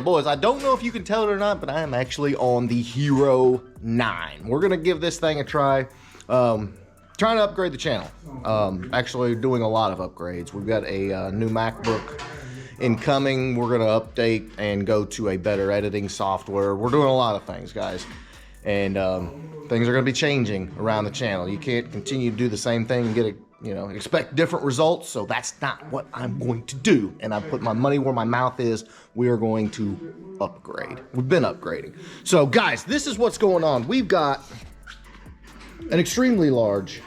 boys, I don't know if you can tell it or not, but I am actually on the Hero 9. We're gonna give this thing a try. Trying to upgrade the channel. Actually doing a lot of upgrades. We've got a new MacBook incoming. We're gonna update and go to a better editing software. We're doing a lot of things, guys. And things are gonna be changing around the channel. You can't continue to do the same thing and get a, expect different results. So that's not what I'm going to do. And I put my money where my mouth is. We are going to upgrade. We've been upgrading. So guys, this is what's going on. We've got an extremely large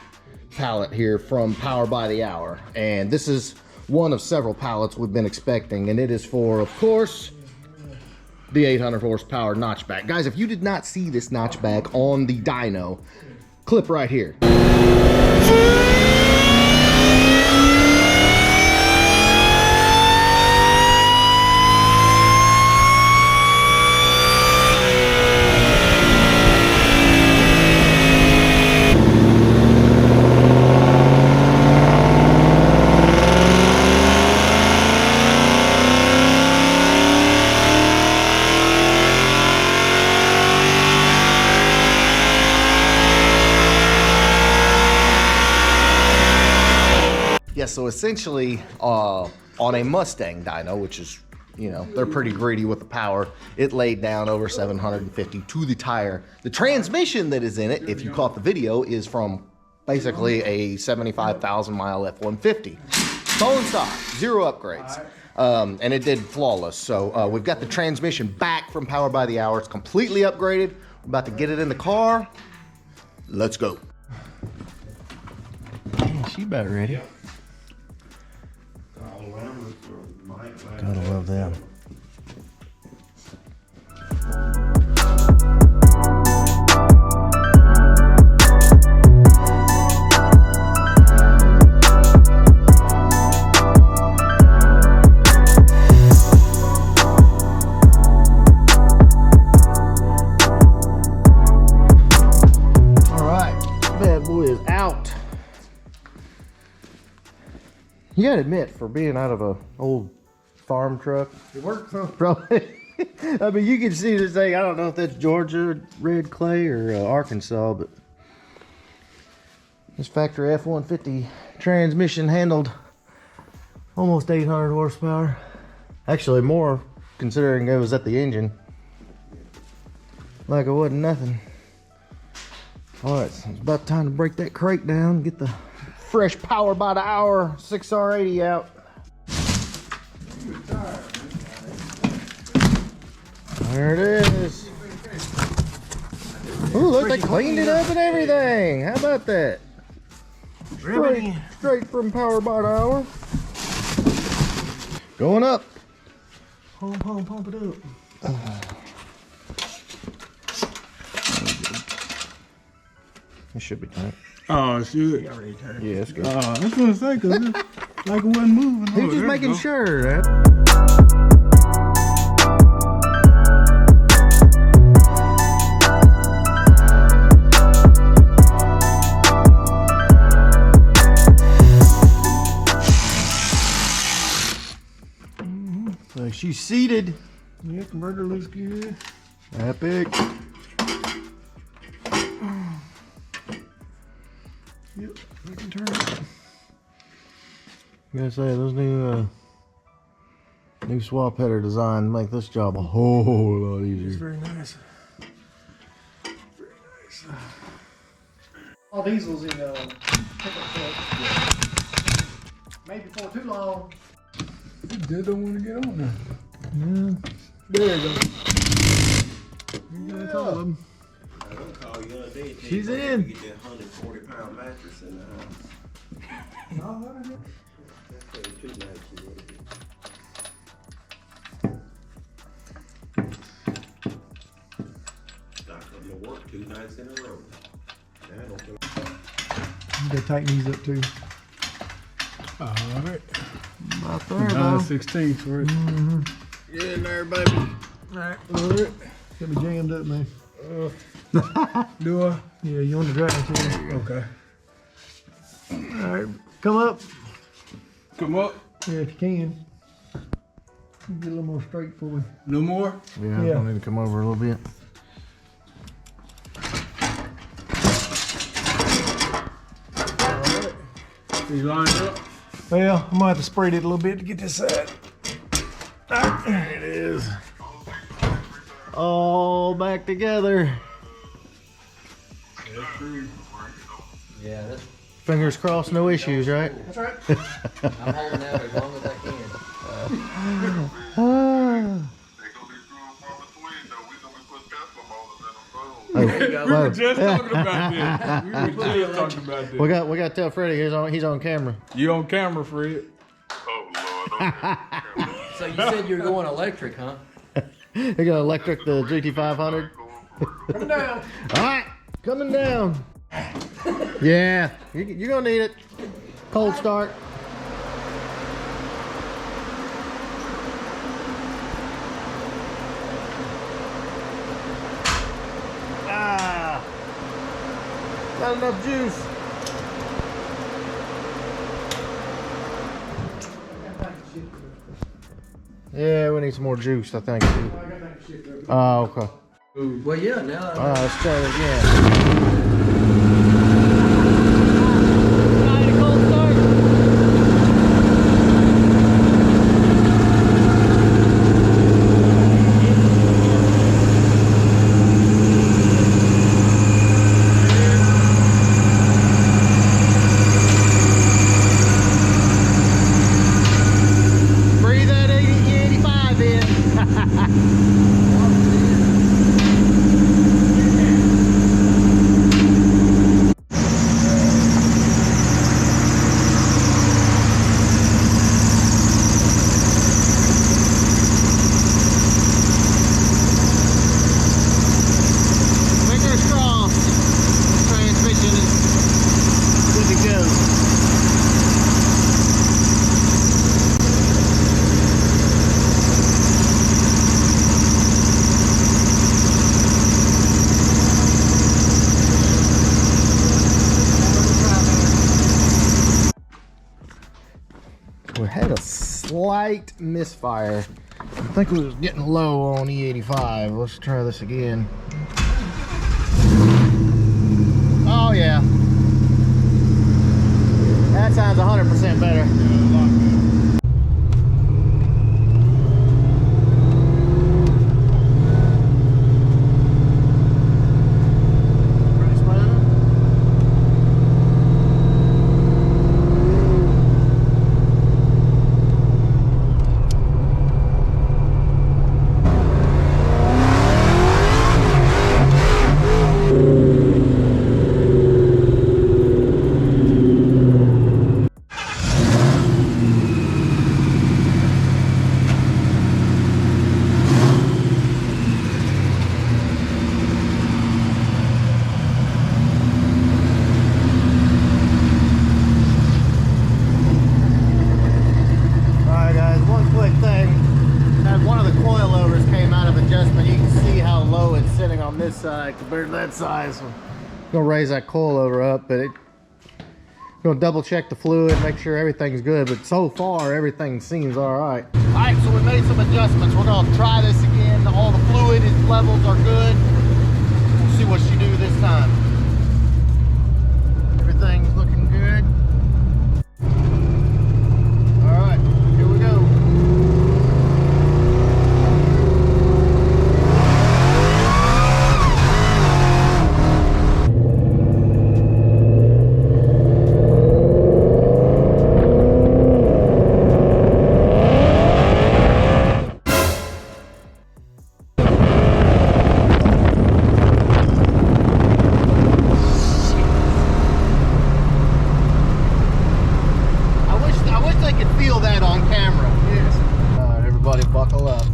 pallet here from Power by the Hour. And this is one of several pallets we've been expecting. And it is for, of course, the 800 horsepower notchback. Guys, if you did not see this notchback on the dyno, clip right here. Yeah, so essentially on a Mustang dyno, which is, they're pretty greedy with the power, it laid down over 750 to the tire. The transmission that is in it, if you caught the video, is from basically a 75,000 mile F-150. Bone stock, 0 upgrades. And it did flawless. So we've got the transmission back from Power by the Hour. It's completely upgraded. We're about to get it in the car. Let's go. She about ready. Gotta love them. All right, bad boy is out. You gotta admit, for being out of a old farm truck, it works, huh? Probably. I mean, you can see this thing. I don't know if that's Georgia red clay or Arkansas, but this factory F-150 transmission handled almost 800 horsepower. Actually, more considering it was at the engine. Like it wasn't nothing. All right, so it's about time to break that crate down, get the fresh Power by the Hour 6R80 out. There it is. Ooh, look, they cleaned it up and everything. How about that? Straight from Power by the Hour. Going up. Pump it up. It should be tight. Oh, it's good. Yeah, it's good. I was gonna say, cause it, like it wasn't moving. He's just making sure, man. So she's seated. Yeah, converter looks good. Epic. Yep, we can turn it. I gotta say, those new swap header design make this job a whole lot easier. It's very nice. Very nice. All diesels in pickup trucks. Maybe for too long. It just don't want to get on there. Yeah. There you go. You got all of them. She's in. Get that 140-pound mattress in the house. That's 2 nights you would get. Stock up my work 2 nights in a row. You gotta tighten these up too. Alright. About there, 9/16 for it. Mm-hmm. Get in there, baby. Alright. Alright. Got me jammed up, man. Do I? Yeah, you on the drive too. Okay. Alright. Come up. Come up. Yeah, if you can. Get a little more straight for you. No more? Yeah, Yeah. I need to come over a little bit. You lined up? Well, I'm gonna have to spread it a little bit to get this side. There it is. All back together. Yeah, that's, Fingers crossed, no issues, right? That's right. I'm holding out as long as I can. There you go. We were just talking about this. We were just talking about this. We got to tell Freddie he's on camera. You on camera, Fred? So you said you were going electric, huh? They're gonna electric the GT500. Come down. All right, coming down. Yeah, you're gonna need it. Cold start. Ah, not enough juice. Yeah, we need some more juice, I think. Oh, okay. Well, yeah, now All right, let's try it again. Breathe that E85 in. Fingers crossed. Transmission is good to go. We had a slight misfire. I think we was getting low on E85. Let's try this again. Oh yeah. That sounds 100% better. Pretty smooth. Alright guys, one quick thing. As one of the coilovers came out of adjustment, you can see how low it's sitting on this side compared to that side. So I'm gonna raise that coilover up, but gonna double check the fluid, make sure everything's good, but so far everything seems alright. Alright, so we made some adjustments. We're gonna try this again. All the fluid levels are good. We'll see what she do this time. Everything's looking good. Alright, here we go. I wish they could feel that on camera. Yes. Alright, everybody buckle up.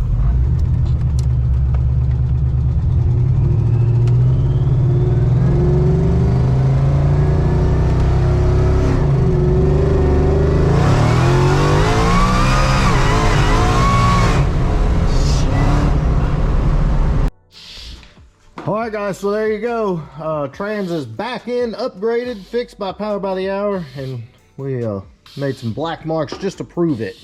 Alright guys, so there you go. Trans is back in, upgraded, fixed by Power by the Hour, and we made some black marks just to prove it.